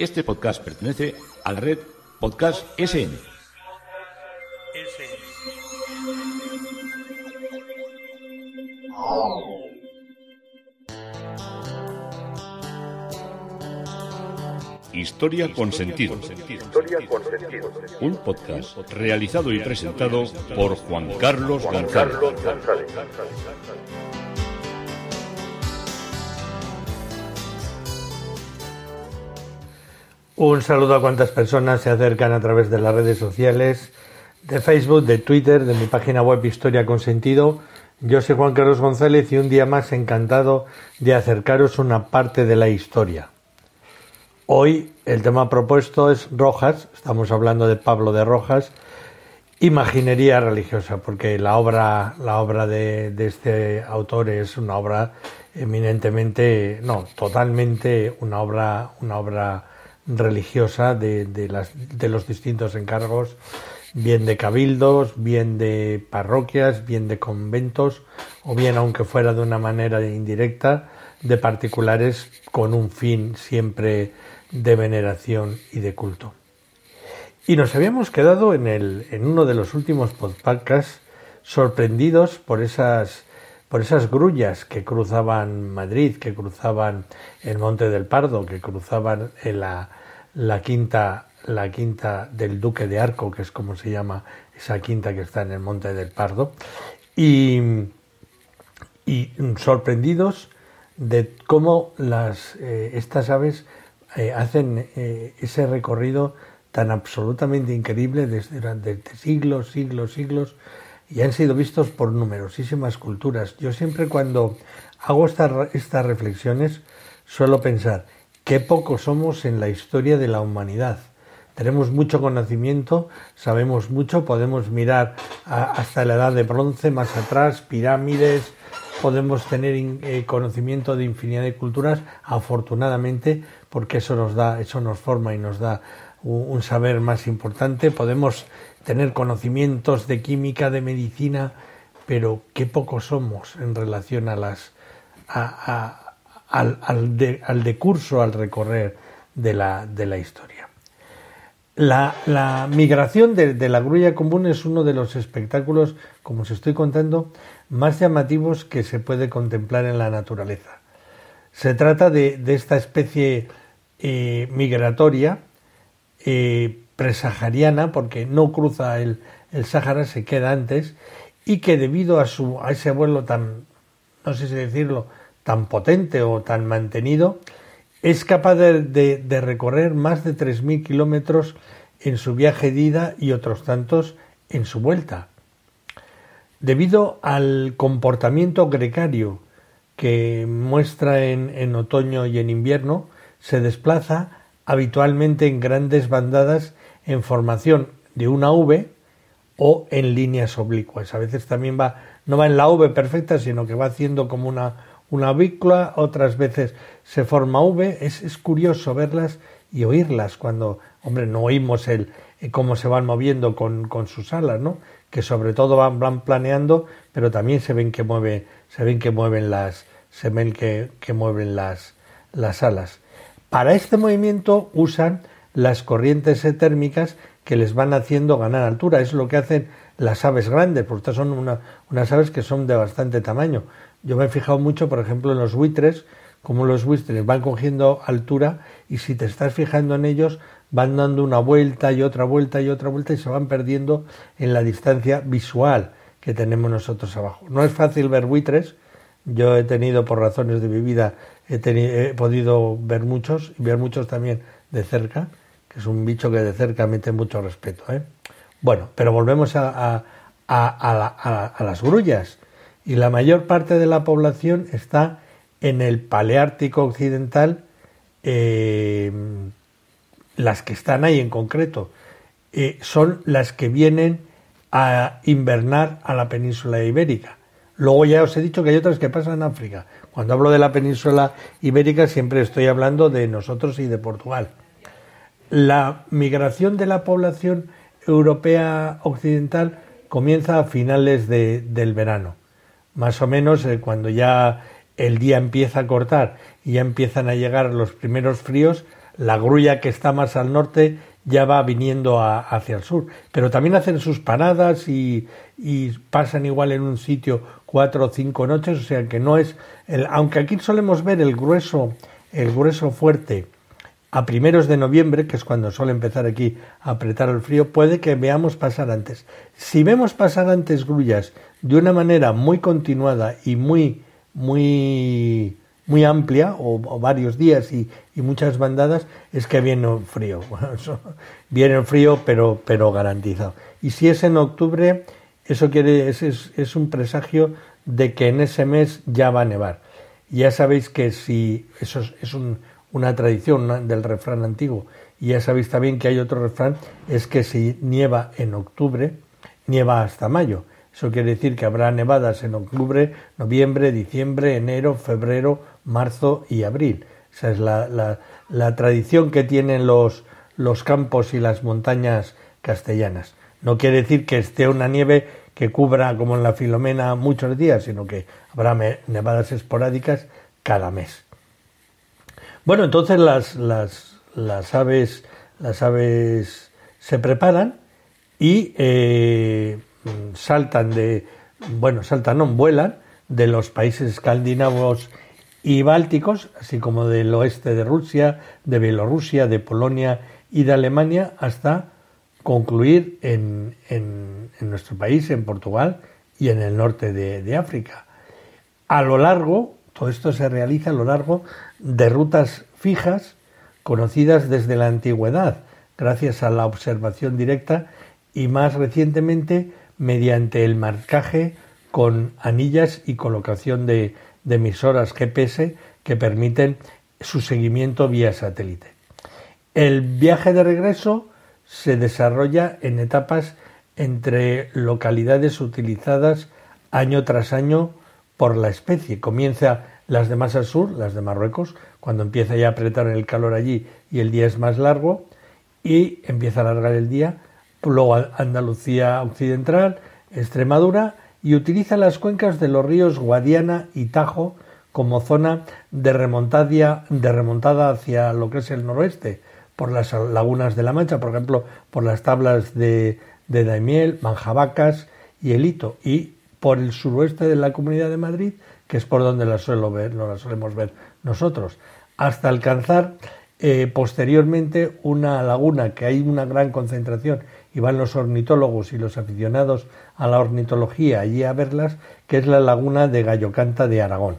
Este podcast pertenece a la red Podcast SN. Historia con sentido. Un podcast realizado y presentado por Juan Carlos González. Un saludo a cuantas personas se acercan a través de las redes sociales, de Facebook, de Twitter, de mi página web Historia con Sentido. Yo soy Juan Carlos González y un día más encantado de acercaros una parte de la historia. Hoy el tema propuesto es Rojas, estamos hablando de Pablo de Rojas, imaginería religiosa, porque la obra de este autor es una obra totalmente una obra religiosa de los distintos encargos, bien de cabildos, bien de parroquias, bien de conventos, o bien, aunque fuera de una manera indirecta, de particulares con un fin siempre de veneración y de culto. Y nos habíamos quedado en uno de los últimos podcasts sorprendidos por esas grullas que cruzaban Madrid, que cruzaban el Monte del Pardo, que cruzaban la quinta del Duque de Arco, que es como se llama esa quinta que está en el Monte del Pardo, y sorprendidos de cómo estas aves hacen ese recorrido tan absolutamente increíble durante siglos, y han sido vistos por numerosísimas culturas. Yo siempre, cuando hago estas reflexiones, suelo pensar qué poco somos en la historia de la humanidad. Tenemos mucho conocimiento, sabemos mucho, podemos mirar hasta la edad de bronce, más atrás, pirámides, podemos tener conocimiento de infinidad de culturas, afortunadamente, porque eso nos forma y nos da un saber más importante. Podemos tener conocimientos de química, de medicina, pero qué poco somos en relación al decurso, al recorrer de la historia. La migración de la grulla común es uno de los espectáculos, como os estoy contando, más llamativos que se puede contemplar en la naturaleza. Se trata de esta especie migratoria presahariana, porque no cruza el Sáhara, se queda antes, y que debido a ese vuelo tan, no sé si decirlo, tan potente o tan mantenido, es capaz de recorrer más de 3.000 kilómetros en su viaje de ida y otros tantos en su vuelta. Debido al comportamiento gregario que muestra en otoño y en invierno, se desplaza habitualmente en grandes bandadas en formación de una V o en líneas oblicuas. A veces también no va en la V perfecta, sino que va haciendo como una vícula, otras veces se forma V. Es curioso verlas y oírlas cuando, no oímos cómo se van moviendo con sus alas, ¿no? Que sobre todo van planeando, pero también se ven que mueven las alas. Para este movimiento usan las corrientes térmicas que les van haciendo ganar altura. Es lo que hacen las aves grandes, porque estas son unas aves que son de bastante tamaño. Yo me he fijado mucho, por ejemplo, en los buitres, cómo los buitres van cogiendo altura, y si te estás fijando en ellos, van dando una vuelta y otra vuelta y otra vuelta, y se van perdiendo en la distancia visual que tenemos nosotros abajo. No es fácil ver buitres. Yo he tenido, por razones de mi vida, he podido ver muchos, y ver muchos también de cerca, que es un bicho que de cerca mete mucho respeto, ¿eh? Bueno, pero volvemos a las grullas. Y la mayor parte de la población está en el Paleártico occidental, las que están ahí en concreto, son las que vienen a invernar a la península ibérica. Luego ya os he dicho que hay otras que pasan en África. Cuando hablo de la península ibérica siempre estoy hablando de nosotros y de Portugal. La migración de la población europea occidental comienza a finales del verano. Más o menos cuando ya el día empieza a cortar y ya empiezan a llegar los primeros fríos, la grulla que está más al norte ya va viniendo hacia el sur, pero también hacen sus paradas y pasan igual en un sitio 4 o 5 noches, o sea que no es, aunque aquí solemos ver el grueso fuerte a primeros de noviembre, que es cuando suele empezar aquí a apretar el frío, puede que veamos pasar antes. Si vemos pasar antes grullas de una manera muy continuada y muy amplia, o varios días y muchas bandadas, es que viene un frío. Viene el frío, pero garantizado. Y si es en octubre, eso es un presagio de que en ese mes ya va a nevar. Ya sabéis que si eso es una tradición del refrán antiguo, y ya sabéis también que hay otro refrán, es que si nieva en octubre, nieva hasta mayo. Eso quiere decir que habrá nevadas en octubre, noviembre, diciembre, enero, febrero, marzo y abril. Esa es la tradición que tienen los campos y las montañas castellanas. No quiere decir que esté una nieve que cubra, como en la Filomena, muchos días, sino que habrá nevadas esporádicas cada mes. Bueno, entonces las aves se preparan y vuelan de los países escandinavos y bálticos, así como del oeste de Rusia, de Bielorrusia, de Polonia y de Alemania, hasta concluir en nuestro país, en Portugal y en el norte de África. Todo esto se realiza a lo largo de rutas fijas conocidas desde la antigüedad, gracias a la observación directa y más recientemente mediante el marcaje con anillas y colocación de emisoras GPS que permiten su seguimiento vía satélite. El viaje de regreso se desarrolla en etapas entre localidades utilizadas año tras año por la especie. Comienza las de más al sur, las de Marruecos, cuando empieza ya a apretar el calor allí y el día es más largo, y empieza a alargar el día. Luego Andalucía occidental, Extremadura, y utiliza las cuencas de los ríos Guadiana y Tajo como zona de remontada hacia lo que es el noroeste, por las lagunas de la Mancha, por ejemplo, por las tablas de Daimiel, Manjabacas y El Hito, y por el suroeste de la Comunidad de Madrid, que es por donde la solemos ver nosotros, hasta alcanzar posteriormente una laguna que hay una gran concentración y van los ornitólogos y los aficionados a la ornitología allí a verlas, que es la laguna de Gallocanta de Aragón.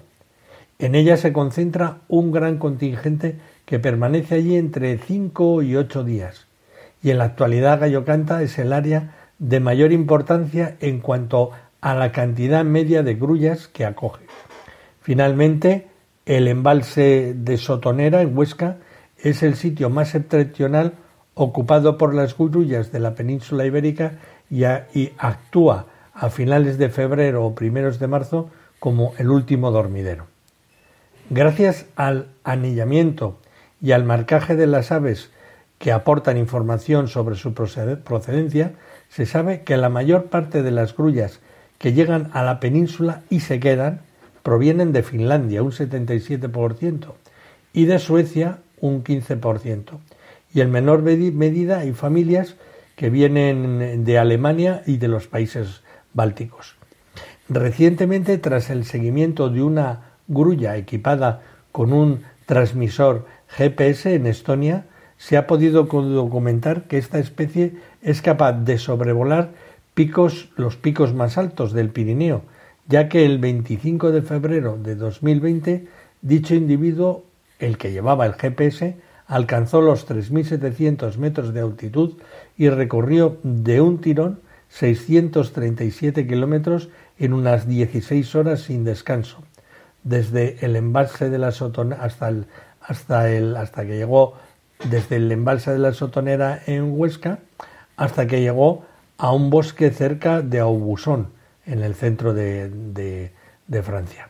En ella se concentra un gran contingente que permanece allí entre 5 y 8 días, y en la actualidad Gallocanta es el área de mayor importancia en cuanto a la cantidad media de grullas que acoge. Finalmente, el embalse de Sotonera, en Huesca, es el sitio más septentrional ocupado por las grullas de la península ibérica y actúa a finales de febrero o primeros de marzo como el último dormidero. Gracias al anillamiento y al marcaje de las aves que aportan información sobre su procedencia, se sabe que la mayor parte de las grullas que llegan a la península y se quedan provienen de Finlandia, un 77%, y de Suecia, un 15%. Y en menor medida hay familias que vienen de Alemania y de los países bálticos. Recientemente, tras el seguimiento de una grulla equipada con un transmisor GPS en Estonia, se ha podido documentar que esta especie es capaz de sobrevolar los picos más altos del Pirineo, ya que el 25 de febrero de 2020 dicho individuo, el que llevaba el GPS, alcanzó los 3.700 metros de altitud y recorrió de un tirón 637 kilómetros en unas 16 horas sin descanso, desde el embalse de la Sotonera hasta que llegó desde el embalse de la Sotonera en Huesca hasta que llegó a un bosque cerca de Aubusson, en el centro de Francia.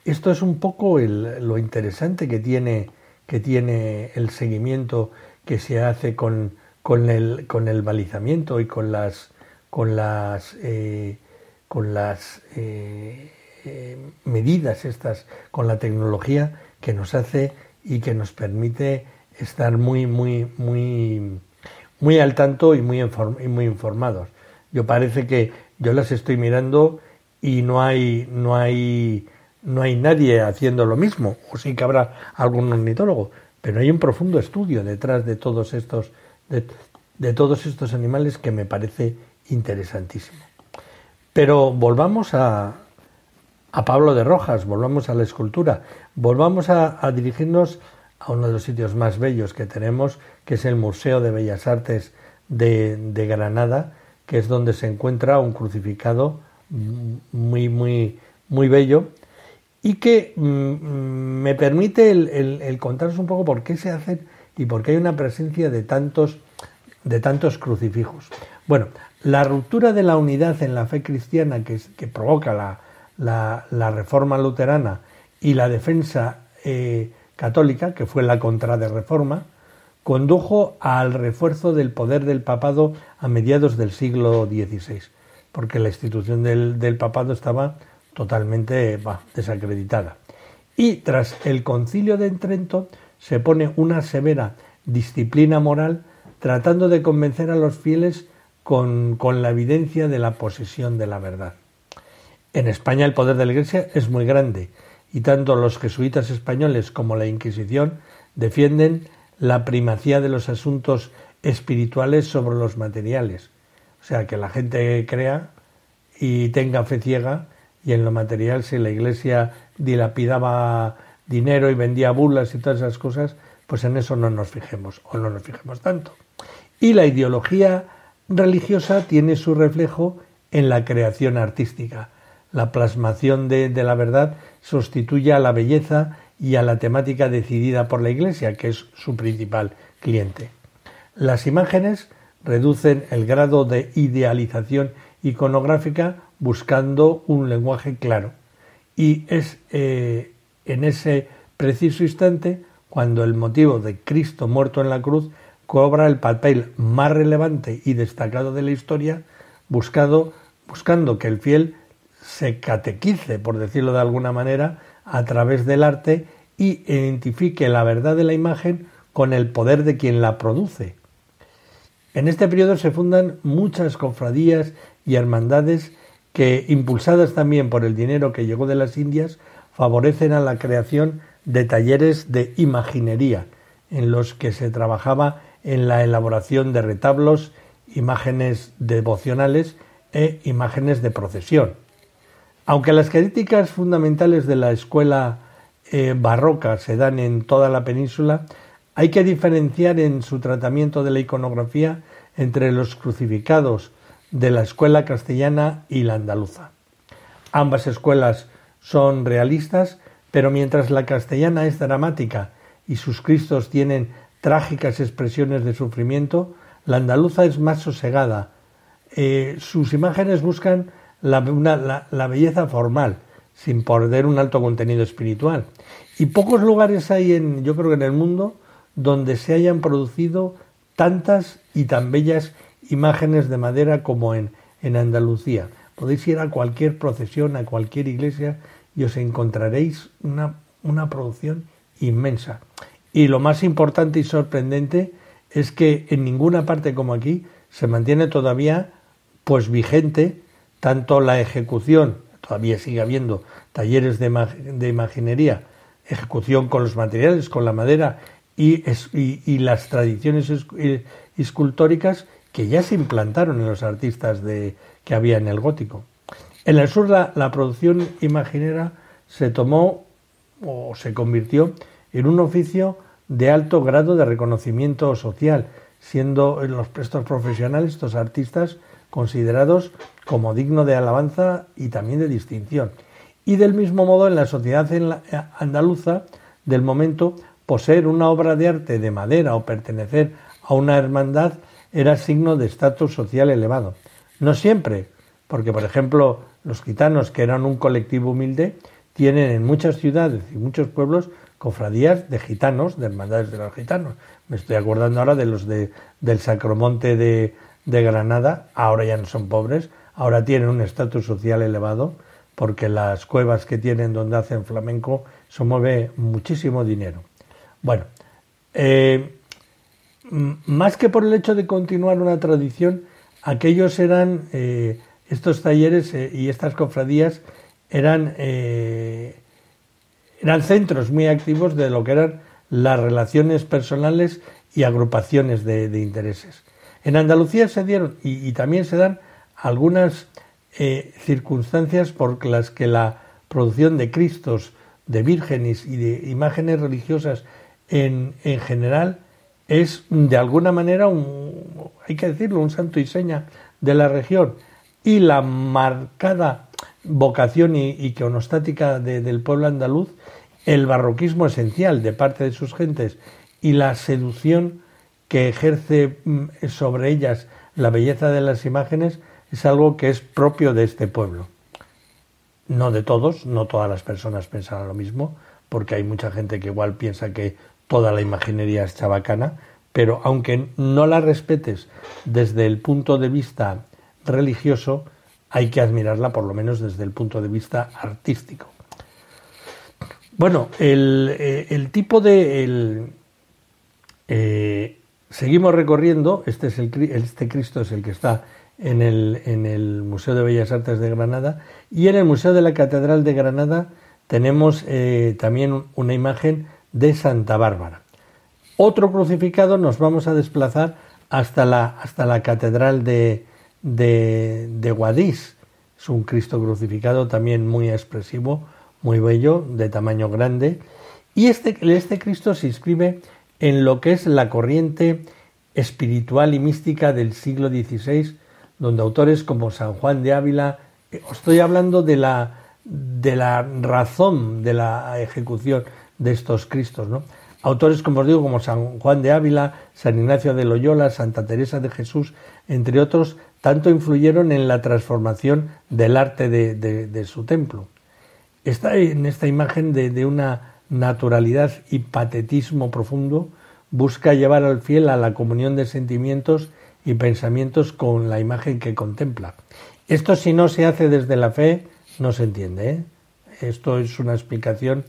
Esto es un poco lo interesante que tiene el seguimiento que se hace con el balizamiento y con las medidas estas, con la tecnología que nos hace y que nos permite estar muy al tanto y muy informados. Yo parece que yo las estoy mirando y no hay nadie haciendo lo mismo, o sí que habrá algún ornitólogo, pero hay un profundo estudio detrás de todos estos animales que me parece interesantísimo. Pero volvamos a Pablo de Rojas, volvamos a la escultura, volvamos a dirigirnos a uno de los sitios más bellos que tenemos, que es el Museo de Bellas Artes de Granada, que es donde se encuentra un crucificado muy bello y que me permite el contaros un poco por qué se hacen y por qué hay una presencia de tantos crucifijos. Bueno, la ruptura de la unidad en la fe cristiana que provoca la reforma luterana y la defensa católica, que fue la contrarreforma, condujo al refuerzo del poder del papado a mediados del siglo XVI, porque la institución del papado estaba totalmente desacreditada. Y tras el Concilio de Trento se pone una severa disciplina moral tratando de convencer a los fieles con la evidencia de la posesión de la verdad. En España el poder de la Iglesia es muy grande y tanto los jesuitas españoles como la Inquisición defienden la primacía de los asuntos espirituales sobre los materiales. O sea, que la gente crea y tenga fe ciega, y en lo material, si la Iglesia dilapidaba dinero y vendía bulas y todas esas cosas, pues en eso no nos fijemos, o no nos fijemos tanto. Y la ideología religiosa tiene su reflejo en la creación artística. La plasmación de la verdad sustituye a la belleza y a la temática decidida por la Iglesia, que es su principal cliente. Las imágenes reducen el grado de idealización iconográfica buscando un lenguaje claro. Y es en ese preciso instante cuando el motivo de Cristo muerto en la cruz cobra el papel más relevante y destacado de la historia, buscando que el fiel se catequice, por decirlo de alguna manera, a través del arte y identifique la verdad de la imagen con el poder de quien la produce. En este periodo se fundan muchas cofradías y hermandades que, impulsadas también por el dinero que llegó de las Indias, favorecen a la creación de talleres de imaginería, en los que se trabajaba en la elaboración de retablos, imágenes devocionales e imágenes de procesión. Aunque las críticas fundamentales de la escuela barroca se dan en toda la península, hay que diferenciar en su tratamiento de la iconografía entre los crucificados de la escuela castellana y la andaluza. Ambas escuelas son realistas, pero mientras la castellana es dramática y sus cristos tienen trágicas expresiones de sufrimiento, la andaluza es más sosegada. Sus imágenes buscan la belleza formal, sin perder un alto contenido espiritual. Y pocos lugares hay yo creo que en el mundo donde se hayan producido tantas y tan bellas imágenes de madera como en Andalucía. Podéis ir a cualquier procesión, a cualquier iglesia y os encontraréis una producción inmensa. Y lo más importante y sorprendente es que en ninguna parte como aquí se mantiene todavía pues vigente tanto la ejecución, todavía sigue habiendo talleres de imaginería, ejecución con los materiales, con la madera y las tradiciones escultóricas que ya se implantaron en los artistas que había en el gótico. En el sur la producción imaginera se tomó o se convirtió en un oficio de alto grado de reconocimiento social, siendo estos profesionales, estos artistas, considerados como digno de alabanza y también de distinción. Y del mismo modo en la sociedad andaluza del momento, poseer una obra de arte de madera o pertenecer a una hermandad era signo de estatus social elevado. No siempre, porque por ejemplo los gitanos, que eran un colectivo humilde, tienen en muchas ciudades y muchos pueblos cofradías de gitanos, de hermandades de los gitanos. Me estoy acordando ahora de los del Sacromonte de Granada. Ahora ya no son pobres, ahora tienen un estatus social elevado, porque las cuevas que tienen donde hacen flamenco se mueve muchísimo dinero. Bueno, Más que por el hecho de continuar una tradición, aquellos eran, estos talleres y estas cofradías eran centros muy activos de lo que eran las relaciones personales y agrupaciones de intereses. En Andalucía se dieron, y también se dan, algunas circunstancias por las que la producción de Cristos, de vírgenes y de imágenes religiosas en general es de alguna manera, hay que decirlo, un santo y seña de la región, y la marcada vocación iconostática del pueblo andaluz, el barroquismo esencial de parte de sus gentes y la seducción que ejerce sobre ellas la belleza de las imágenes es algo que es propio de este pueblo. No de todos, no todas las personas piensan lo mismo, porque hay mucha gente que igual piensa que toda la imaginería es chabacana, pero aunque no la respetes desde el punto de vista religioso, hay que admirarla por lo menos desde el punto de vista artístico. Bueno, el tipo de... seguimos recorriendo, este Cristo es el que está en el Museo de Bellas Artes de Granada, y en el Museo de la Catedral de Granada tenemos también una imagen de Santa Bárbara. Otro crucificado, nos vamos a desplazar hasta la Catedral de Guadix. Es un Cristo crucificado también muy expresivo, muy bello, de tamaño grande, y este Cristo se inscribe en lo que es la corriente espiritual y mística del siglo XVI, donde autores como San Juan de Ávila, estoy hablando de la razón de la ejecución de estos Cristos, ¿no? Autores, como os digo, como San Juan de Ávila, San Ignacio de Loyola, Santa Teresa de Jesús, entre otros, tanto influyeron en la transformación del arte de su templo. Está en esta imagen de una naturalidad y patetismo profundo, busca llevar al fiel a la comunión de sentimientos y pensamientos con la imagen que contempla. Esto, si no se hace desde la fe, no se entiende, ¿eh? Esto es una explicación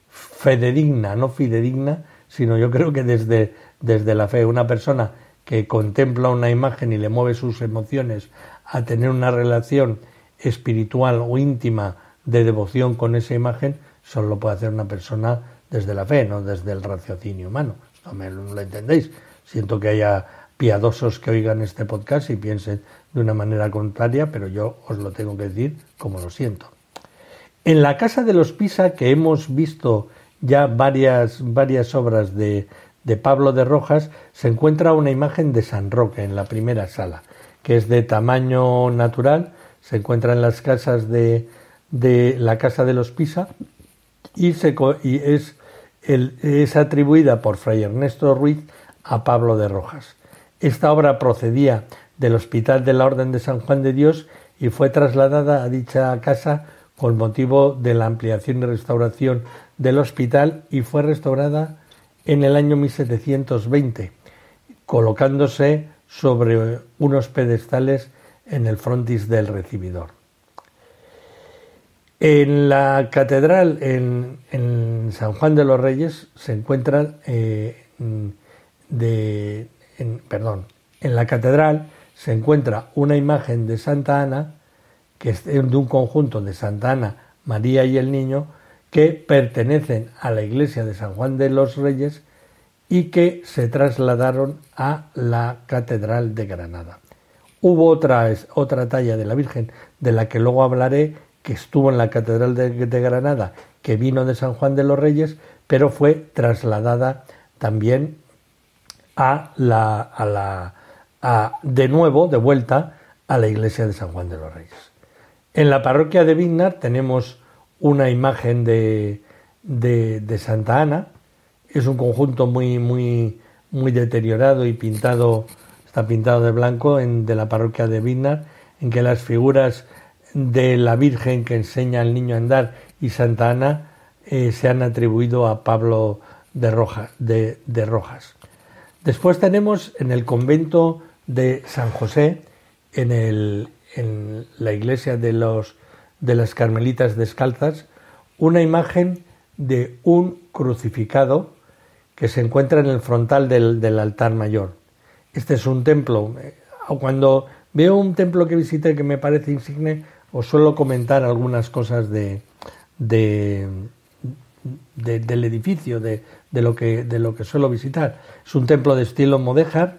fidedigna, no fidedigna, sino yo creo que desde la fe. Una persona que contempla una imagen y le mueve sus emociones a tener una relación espiritual o íntima de devoción con esa imagen, solo lo puede hacer una persona desde la fe, no desde el raciocinio humano. Esto no lo entendéis. Siento que haya piadosos que oigan este podcast y piensen de una manera contraria, pero yo os lo tengo que decir como lo siento. En la Casa de los Pisa, que hemos visto ya varias obras de Pablo de Rojas, se encuentra una imagen de San Roque en la primera sala, que es de tamaño natural, se encuentra en las casas de la Casa de los Pisa y es atribuida por Fray Ernesto Ruiz a Pablo de Rojas. Esta obra procedía del Hospital de la Orden de San Juan de Dios y fue trasladada a dicha casa con motivo de la ampliación y restauración del hospital, y fue restaurada en el año 1720, colocándose sobre unos pedestales en el frontis del recibidor. En la catedral, en San Juan de los Reyes, se encuentra en la catedral se encuentra una imagen de Santa Ana, que es de un conjunto de Santa Ana, María y el Niño, que pertenecen a la iglesia de San Juan de los Reyes y que se trasladaron a la Catedral de Granada. Hubo otra talla de la Virgen, de la que luego hablaré, que estuvo en la Catedral de Granada, que vino de San Juan de los Reyes, pero fue trasladada también de vuelta a la iglesia de San Juan de los Reyes. En la parroquia de Vignar tenemos una imagen de Santa Ana. Es un conjunto muy deteriorado y está pintado de blanco de la parroquia de Vignar, en que las figuras de la Virgen que enseña al niño a andar y Santa Ana se han atribuido a Pablo de Rojas. Después tenemos en el convento de San José, en la iglesia de las Carmelitas Descalzas, una imagen de un crucificado que se encuentra en el frontal del altar mayor. Este es un templo. Cuando veo un templo que visité que me parece insigne, os suelo comentar algunas cosas del edificio, de lo que suelo visitar. Es un templo de estilo mudéjar,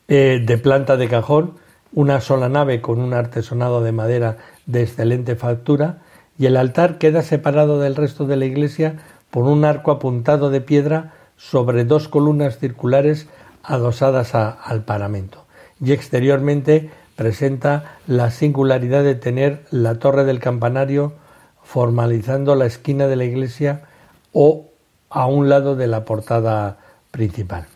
de planta de cajón, una sola nave con un artesonado de madera de excelente factura, y el altar queda separado del resto de la iglesia por un arco apuntado de piedra sobre dos columnas circulares adosadas al paramento, y exteriormente presenta la singularidad de tener la torre del campanario formalizando la esquina de la iglesia o a un lado de la portada principal.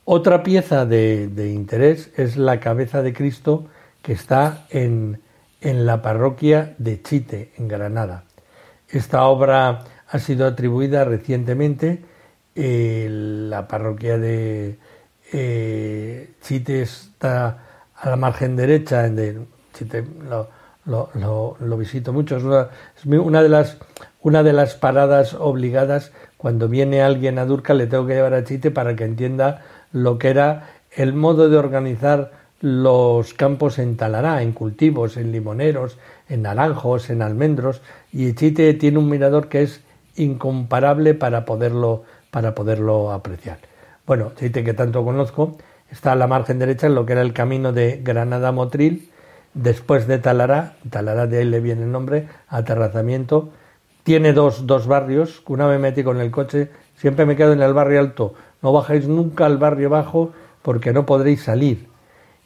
Otra pieza de interés es la cabeza de Cristo que está en la parroquia de Chite, en Granada. Esta obra ha sido atribuida recientemente. La parroquia de Chite está a la margen derecha. Chite lo visito mucho. Es una de las paradas obligadas. Cuando viene alguien a Durca le tengo que llevar a Chite para que entienda lo que era el modo de organizar los campos en Talará, en cultivos, en limoneros, en naranjos, en almendros, y Chite tiene un mirador que es incomparable para poderlo apreciar. Bueno, Chite, que tanto conozco, está a la margen derecha en lo que era el camino de Granada-Motril, después de Talará de ahí le viene el nombre, aterrazamiento. Tiene dos barrios. Una vez me metí con el coche, siempre me quedo en el barrio alto, no bajáis nunca al barrio bajo porque no podréis salir.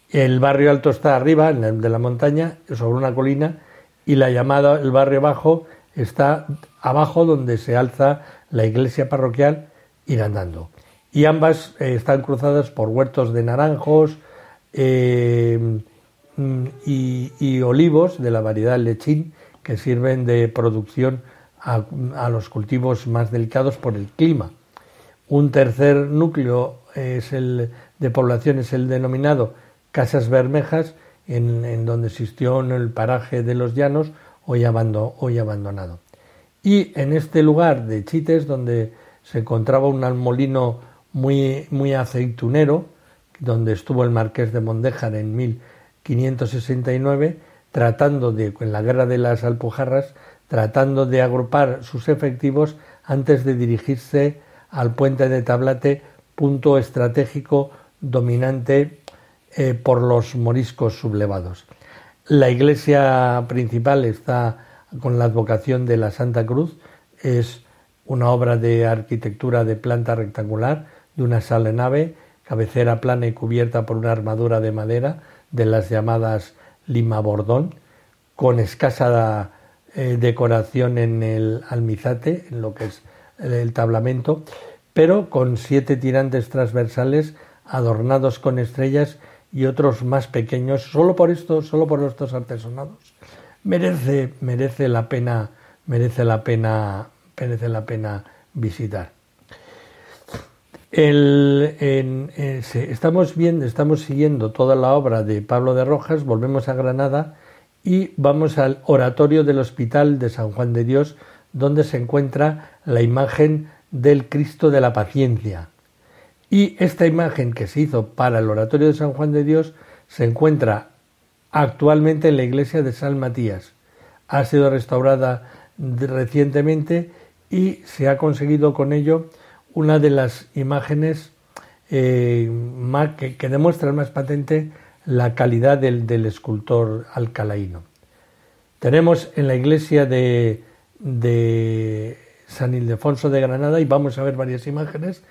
El barrio alto está arriba, en el de la montaña, sobre una colina, y el barrio bajo está abajo, donde se alza la iglesia parroquial, ir andando. Y ambas están cruzadas por huertos de naranjos y olivos de la variedad lechín, que sirven de producción a los cultivos más delicados por el clima. Un tercer núcleo de población es el denominado Casas Bermejas, en donde existió en el paraje de los Llanos, hoy abandonado. Y en este lugar de Chites, donde se encontraba un molino muy aceitunero, donde estuvo el marqués de Mondéjar en 1569, en la guerra de las Alpujarras, tratando de agrupar sus efectivos antes de dirigirse al puente de Tablate, punto estratégico dominante por los moriscos sublevados. La iglesia principal está con la advocación de la Santa Cruz, es una obra de arquitectura de planta rectangular, de una sola nave, cabecera plana y cubierta por una armadura de madera de las llamadas limabordón, con escasa decoración en el almizate, en lo que es el tablamento, pero con 7 tirantes transversales adornados con estrellas y otros más pequeños. Solo por estos artesonados merece la pena visitar. Estamos siguiendo toda la obra de Pablo de Rojas. Volvemos a Granada y vamos al oratorio del Hospital de San Juan de Dios, donde se encuentra la imagen del Cristo de la Paciencia. Y esta imagen que se hizo para el oratorio de San Juan de Dios se encuentra actualmente en la iglesia de San Matías. Ha sido restaurada recientemente y se ha conseguido con ello una de las imágenes que demuestran más patente la calidad del escultor alcalaíno. Tenemos en la iglesia de San Ildefonso de Granada, y vamos a ver varias imágenes.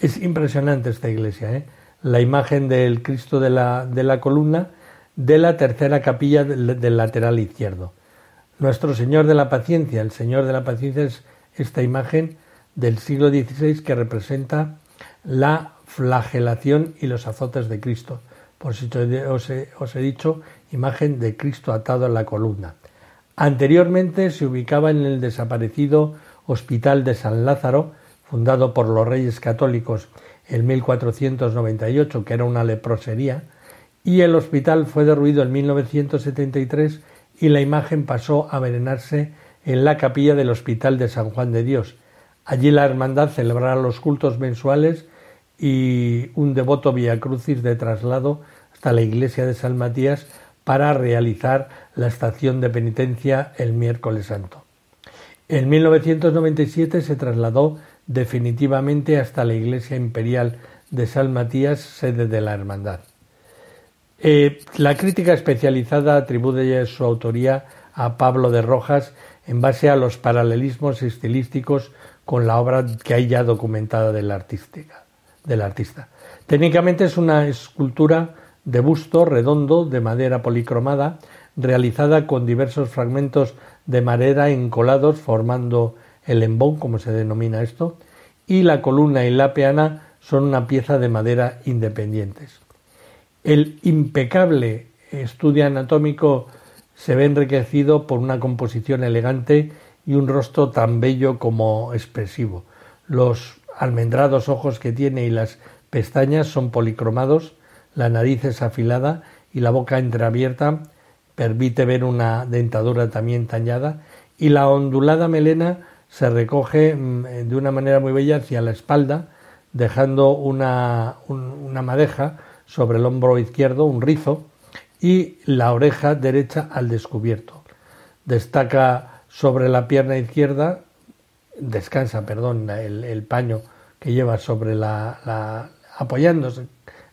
Es impresionante esta iglesia, La imagen del Cristo de la columna de la tercera capilla del lateral izquierdo. Nuestro Señor de la Paciencia, el Señor de la Paciencia es esta imagen del siglo XVI que representa la flagelación y los azotes de Cristo. Por si os he dicho, imagen de Cristo atado a la columna. Anteriormente se ubicaba en el desaparecido Hospital de San Lázaro, fundado por los Reyes Católicos en 1498, que era una leprosería, y el hospital fue derruido en 1973 y la imagen pasó a venerarse en la capilla del Hospital de San Juan de Dios. Allí la hermandad celebrará los cultos mensuales y un devoto viacrucis de traslado hasta la iglesia de San Matías para realizar la estación de penitencia el miércoles santo. En 1997 se trasladó definitivamente hasta la iglesia imperial de San Matías, sede de la hermandad. La crítica especializada atribuye su autoría a Pablo de Rojas en base a los paralelismos estilísticos con la obra que hay ya documentada del artista. Técnicamente es una escultura de busto redondo de madera policromada realizada con diversos fragmentos de madera encolados formando el embón, como se denomina esto, y la columna y la peana son una pieza de madera independientes. El impecable estudio anatómico se ve enriquecido por una composición elegante y un rostro tan bello como expresivo. Los almendrados ojos que tiene y las pestañas son policromados, la nariz es afilada y la boca entreabierta permite ver una dentadura también tallada, y la ondulada melena se recoge de una manera muy bella hacia la espalda, dejando una madeja sobre el hombro izquierdo, un rizo, y la oreja derecha al descubierto. Destaca sobre la pierna izquierda, descansa el paño que lleva sobre apoyándose.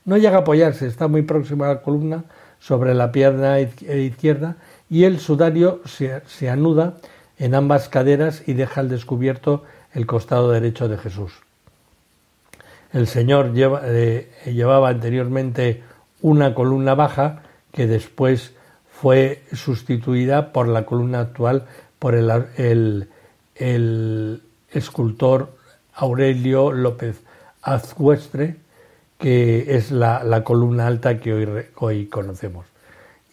No llega a apoyarse, está muy próximo a la columna, sobre la pierna izquierda, y el sudario se anuda en ambas caderas y deja al descubierto el costado derecho de Jesús. El Señor llevaba anteriormente una columna baja que después fue sustituida por la columna actual por el escultor Aurelio López Azcuestre, que es la columna alta que hoy conocemos.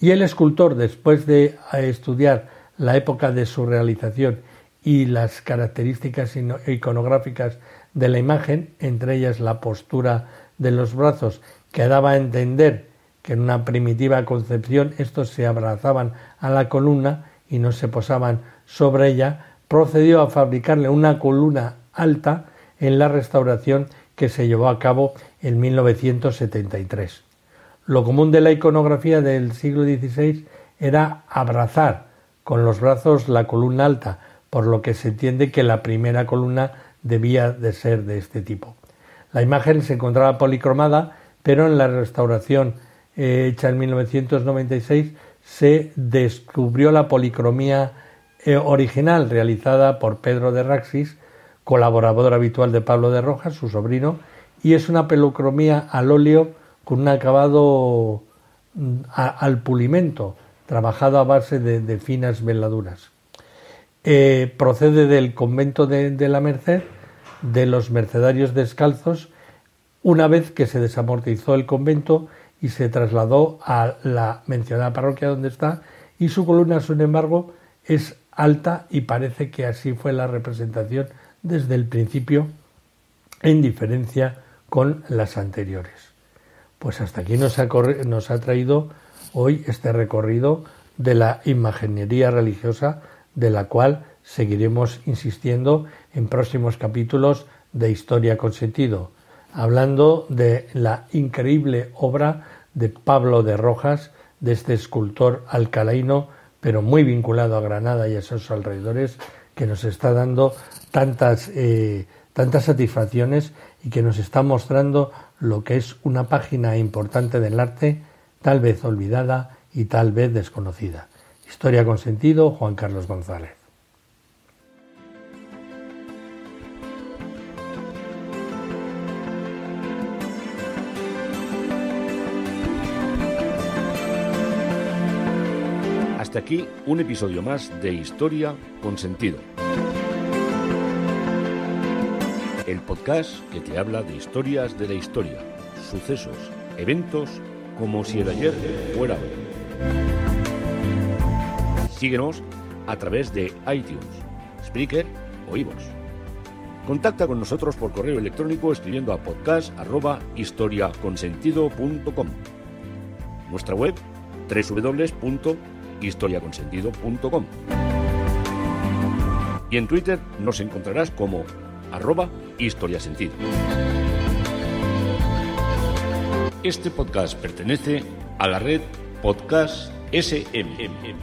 Y el escultor, después de estudiar la época de su realización y las características iconográficas de la imagen, entre ellas la postura de los brazos, que daba a entender que en una primitiva concepción estos se abrazaban a la columna y no se posaban sobre ella, procedió a fabricarle una columna alta en la restauración que se llevó a cabo en 1973. Lo común de la iconografía del siglo XVI era abrazar con los brazos la columna alta, por lo que se entiende que la primera columna debía de ser de este tipo. La imagen se encontraba policromada, pero en la restauración hecha en 1996 se descubrió la policromía original realizada por Pedro de Raxis, colaborador habitual de Pablo de Rojas, su sobrino, y es una policromía al óleo con un acabado al pulimento, trabajado a base de finas veladuras. Procede del convento de la Merced, de los mercedarios descalzos, una vez que se desamortizó el convento y se trasladó a la mencionada parroquia donde está, y su columna, sin embargo, es alta y parece que así fue la representación desde el principio, en diferencia con las anteriores. Pues hasta aquí nos ha traído hoy este recorrido de la imaginería religiosa, de la cual seguiremos insistiendo en próximos capítulos de Historia con Sentido, hablando de la increíble obra de Pablo de Rojas, de este escultor alcalaíno, pero muy vinculado a Granada y a sus alrededores, que nos está dando tantas satisfacciones y que nos está mostrando lo que es una página importante del arte, tal vez olvidada y tal vez desconocida. Historia con Sentido, Juan Carlos González. Hasta aquí un episodio más de Historia con Sentido. El podcast que te habla de historias de la historia, sucesos, eventos, como si el ayer fuera hoy. Síguenos a través de iTunes, Spreaker o iVoox. Contacta con nosotros por correo electrónico escribiendo a podcast@historiaconsentido.com. Nuestra web www.historiaconsentido.com. Y en Twitter nos encontrarás como @historiasentido. Este podcast pertenece a la red Podcast SM.